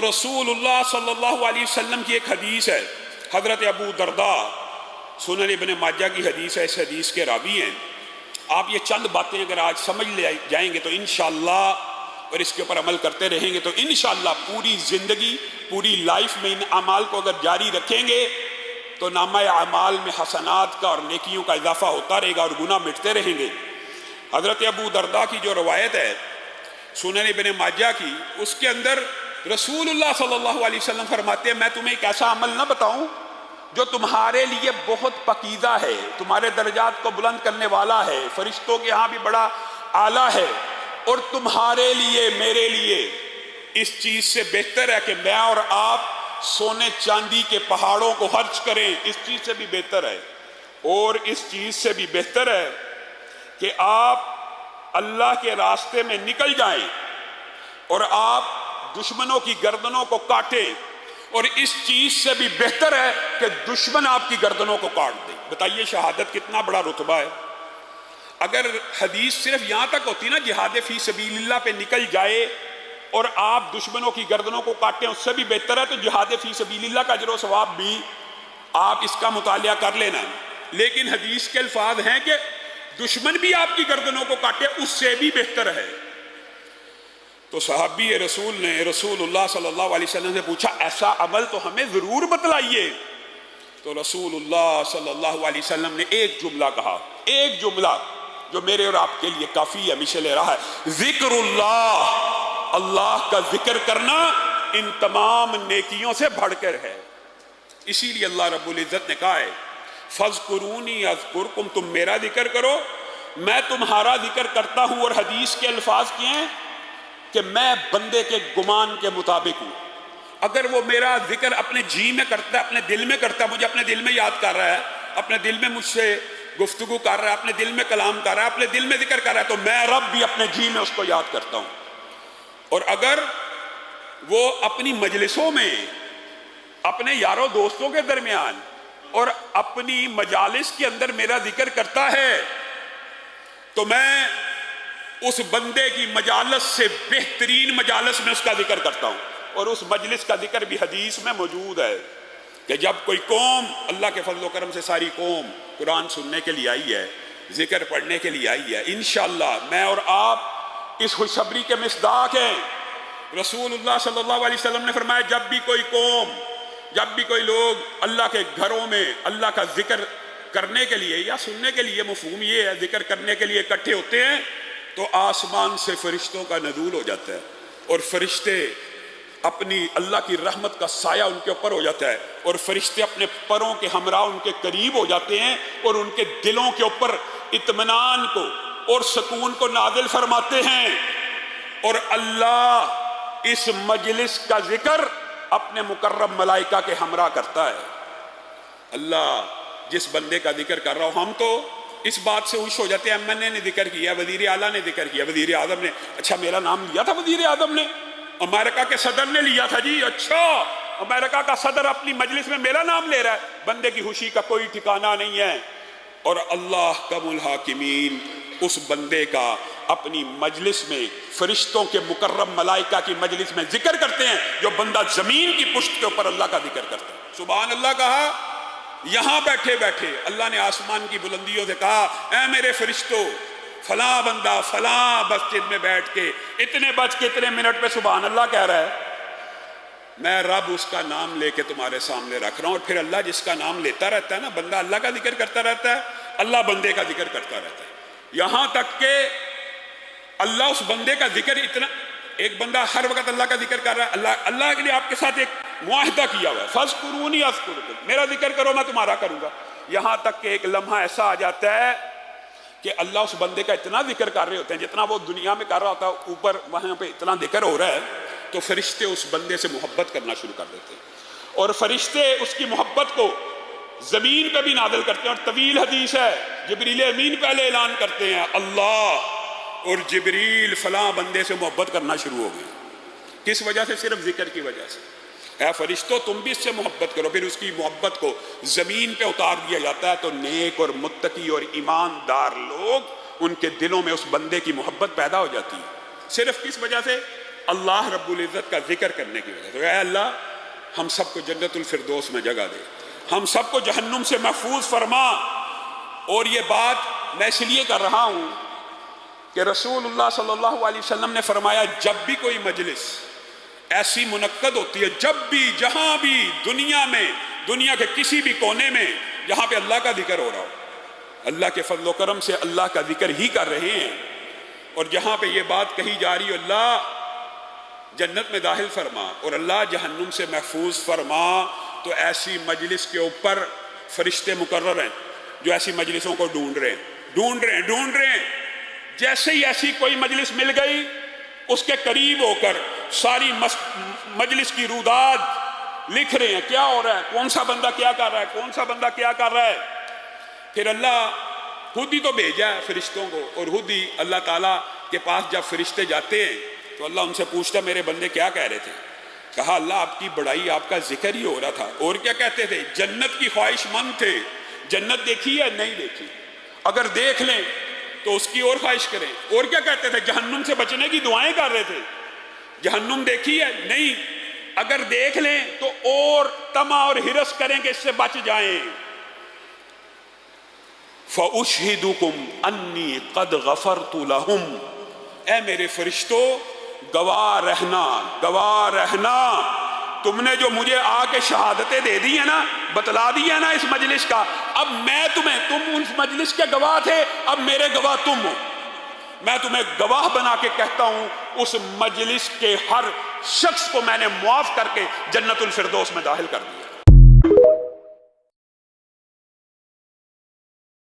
رسول اللہ صلی اللہ علیہ وسلم کی ایک حدیث ہے، حضرت ابو درداء، سنن ابن ماجہ کی حدیث ہے، اس حدیث کے راوی ہیں۔ آپ یہ چند باتیں اگر آج سمجھ لے جائیں گے تو انشاءاللہ، اور اس کے اوپر عمل کرتے رہیں گے تو انشاءاللہ پوری زندگی، پوری لائف میں ان اعمال کو اگر جاری رکھیں گے تو نامہ اعمال میں حسنات کا اور نیکیوں کا اضافہ ہوتا رہے گا اور گناہ مٹتے رہیں گے۔ حضرت ابو درداء کی جو روایت ہے سنن ابن ماجہ کی، اس کے اندر رسول اللہ صلی اللہ علیہ وسلم فرماتے ہیں میں تمہیں ایک ایسا عمل نہ بتاؤں جو تمہارے لیے بہت پاکیزہ ہے، تمہارے درجات کو بلند کرنے والا ہے، فرشتوں کے ہاں بھی بڑا اعلیٰ ہے، اور تمہارے لیے، میرے لیے اس چیز سے بہتر ہے کہ میں اور آپ سونے چاندی کے پہاڑوں کو خرچ کریں، اس چیز سے بھی بہتر ہے، اور اس چیز سے بھی بہتر ہے کہ آپ اللہ کے راستے میں نکل جائیں اور آپ دشمنوں کی گردنوں کو کاٹیں، اور اس چیز سے بھی بہتر ہے کہ دشمن آپ کی گردنوں کو کاٹ دیں۔ بتائیے شہادت کتنا بڑا رتبہ ہے۔ اگر حدیث صرف یہاں تک ہوتی نا جہاد فی سبیل اللہ پہ نکل جائے اور آپ دشمنوں کی گردنوں کو کاٹیں، اس سے بھی بہتر ہے، تو جہاد فی سبیل اللہ کا اجر و ثواب بھی آپ اس کا مطالعہ کر لینا۔ لیکن حدیث کے الفاظ ہیں کہ دشمن بھی آپ کی گردنوں کو کاٹے، اس سے بھی بہتر ہے۔ تو صحابی رسول نے رسول اللہ صلی اللہ علیہ وسلم سے پوچھا ایسا عمل تو ہمیں ضرور بتلائیے۔ تو رسول اللہ صلی اللہ علیہ وسلم نے ایک جملہ کہا، ایک جملہ جو میرے اور آپ کے لیے کافی ہمیشہ لے رہا ہے، ذکر اللہ، اللہ کا ذکر کرنا ان تمام نیکیوں سے بڑھ کر ہے۔ اسی لیے اللہ رب العزت نے کہا ہے فَاذْكُرُونِي أَذْكُرْكُمْ، تم میرا ذکر کرو میں تمہارا ذکر کرتا ہوں۔ اور حدیث کے الفاظ کیے ہیں کہ میں بندے کے گمان کے مطابق ہوں۔ اگر وہ میرا ذکر اپنے جی میں کرتا ہے، اپنے دل میں کرتا ہے، مجھے اپنے دل میں یاد کر رہا ہے، اپنے دل میں مجھ سے گفتگو کر رہا ہے، اپنے دل میں کلام کر رہا ہے، اپنے دل میں ذکر کر رہا ہے، تو میں رب بھی اپنے جی میں اس کو یاد کرتا ہوں۔ اور اگر وہ اپنی مجلسوں میں، اپنے یاروں دوستوں کے درمیان اور اپنی مجالس کے اندر میرا ذکر کرتا ہے تو میں اس بندے کی مجالس سے بہترین مجالس میں اس کا ذکر کرتا ہوں۔ اور اس مجلس کا ذکر بھی حدیث میں موجود ہے کہ جب کوئی قوم، اللہ کے فضل و کرم سے ساری قوم قرآن سننے کے لیے آئی ہے، ذکر پڑھنے کے لیے آئی ہے، انشاءاللہ میں اور آپ اس خوشخبری کے مصداق ہیں۔ رسول اللہ صلی اللہ علیہ وسلم نے فرمایا جب بھی کوئی قوم، جب بھی کوئی لوگ اللہ کے گھروں میں اللہ کا ذکر کرنے کے لیے یا سننے کے لیے، مفہوم یہ ہے ذکر کرنے کے لیے اکٹھے ہوتے ہیں تو آسمان سے فرشتوں کا نزول ہو جاتا ہے، اور فرشتے اپنی اللہ کی رحمت کا سایہ ان کے اوپر ہو جاتا ہے، اور فرشتے اپنے پروں کے ہمراہ ان کے قریب ہو جاتے ہیں اور ان کے دلوں کے اوپر اطمینان کو اور سکون کو نازل فرماتے ہیں۔ اور اللہ اس مجلس کا ذکر اپنے مکرم ملائکہ کے ہمراہ کرتا ہے۔ اللہ جس بندے کا ذکر کر رہا ہوں، ہم تو اس بات سے خوش ہو جاتے ہیں ایم این اے نے ذکر کیا، وزیر اعلیٰ نے ذکر کیا، وزیر اعظم نے، اچھا میرا نام لیا تھا وزیر اعظم نے، امریکہ کے صدر نے لیا تھا جی، اچھا امریکہ کا صدر اپنی مجلس میں میرا نام لے رہا ہے۔ بندے کی خوشی کا کوئی ٹھکانہ نہیں ہے، اور اللہ کم الحاکمین اس بندے کا اپنی مجلس میں فرشتوں کے مکرم ملائکہ کی مجلس میں ذکر کرتے ہیں، جو بندہ زمین کی پشت کے اوپر اللہ کا ذکر کرتا ہے۔ سبحان اللہ کہا، یہاں بیٹھے بیٹھے اللہ نے آسمان کی بلندیوں سے کہا اے میرے فرشتوں، فلاں بندہ فلاں مسجد میں بیٹھ کے اتنے بج کے اتنے منٹ پہ سبحان اللہ کہہ رہا ہے، میں رب اس کا نام لے کے تمہارے سامنے رکھ رہا ہوں۔ اور پھر اللہ جس کا نام لیتا رہتا ہے نا، بندہ اللہ کا ذکر کرتا رہتا ہے، اللہ بندے کا ذکر کرتا رہتا ہے، یہاں تک کہ اللہ اس بندے کا ذکر اتنا، ایک بندہ ہر وقت اللہ کا ذکر کر رہا ہے، اللہ کے لیے آپ کے ساتھ ایک معاہدہ کیا ہوا ہے، فَاذْكُرُونِي أَذْكُرْكُمْ، میرا ذکر کرو میں تمہارا کروں گا۔ یہاں تک کہ ایک لمحہ ایسا آ جاتا ہے کہ اللہ اس بندے کا اتنا ذکر کر رہے ہوتے ہیں جتنا وہ دنیا میں کر رہا ہوتا ہے، اوپر وہاں پہ اتنا ذکر ہو رہا ہے تو فرشتے اس بندے سے محبت کرنا شروع کر دیتے ہیں، اور فرشتے اس کی محبت کو زمین پہ بھی نازل کرتے ہیں۔ اور طویل حدیث ہے، جبریل امین پہلے اعلان کرتے ہیں اللہ اور جبریل فلاں بندے سے محبت کرنا شروع ہو گئی۔ کس وجہ سے؟ صرف ذکر کی وجہ سے۔ اے فرشتوں تم بھی اس سے محبت کرو، پھر اس کی محبت کو زمین پہ اتار دیا جاتا ہے، تو نیک اور متقی اور ایماندار لوگ، ان کے دلوں میں اس بندے کی محبت پیدا ہو جاتی ہے۔ صرف کس وجہ سے؟ اللہ رب العزت کا ذکر کرنے کی وجہ سے۔ اے اللہ ہم سب کو جنت الفردوس میں جگہ دے، ہم سب کو جہنم سے محفوظ فرما۔ اور یہ بات میں اس لیے کر رہا ہوں کہ رسول اللہ صلی اللہ علیہ وسلم نے فرمایا جب بھی کوئی مجلس ایسی منعقد ہوتی ہے، جب بھی جہاں بھی دنیا میں، دنیا کے کسی بھی کونے میں جہاں پہ اللہ کا ذکر ہو رہا ہو، اللہ کے فضل و کرم سے اللہ کا ذکر ہی کر رہے ہیں، اور جہاں پہ یہ بات کہی جا رہی ہے اللہ جنت میں داخل فرما اور اللہ جہنم سے محفوظ فرما، تو ایسی مجلس کے اوپر فرشتے مقرر ہیں جو ایسی مجلسوں کو ڈھونڈ رہے ہیں۔ جیسے ہی ایسی کوئی مجلس مل گئی اس کے قریب ہو کر ساری مجلس کی روداد لکھ رہے ہیں کیا ہو رہا ہے، کون سا بندہ کیا کر رہا ہے، کون سا بندہ کیا کر رہا ہے۔ پھر اللہ خود ہی تو بھیجا ہے فرشتوں کو، اور خود ہی اللہ تعالیٰ کے پاس جب فرشتے جاتے ہیں تو اللہ ان سے پوچھتا میرے بندے کیا کہہ رہے تھے، کہا اللہ آپ کی بڑائی، آپ کا ذکر ہی ہو رہا تھا۔ اور کیا کہتے تھے؟ جنت کی خواہش مند تھے۔ جنت دیکھی ہے؟ نہیں دیکھی، اگر دیکھ لیں تو اس کی اور خواہش کریں۔ اور کیا کہتے تھے؟ جہنم سے بچنے کی دعائیں کر رہے تھے۔ جہنم دیکھی ہے؟ نہیں، اگر دیکھ لیں تو اور طمع اور ہرس کریں کہ اس سے بچ جائیں۔ فَأُشْهِدُكُمْ أَنِّي قَدْ غَفَرْتُ لَهُمْ، اے میرے فرشتوں گواہ رہنا تم نے جو مجھے آ کے شہادتیں دے دی ہیں نا، بتلا دی ہے نا اس مجلس کا، اب میں تم اس مجلس کے گواہ تھے، اب میرے گواہ تم ہو۔ میں تمہیں گواہ بنا کے کہتا ہوں اس مجلس کے ہر شخص کو میں نے معاف کر کے جنت الفردوس میں داخل کر دیا۔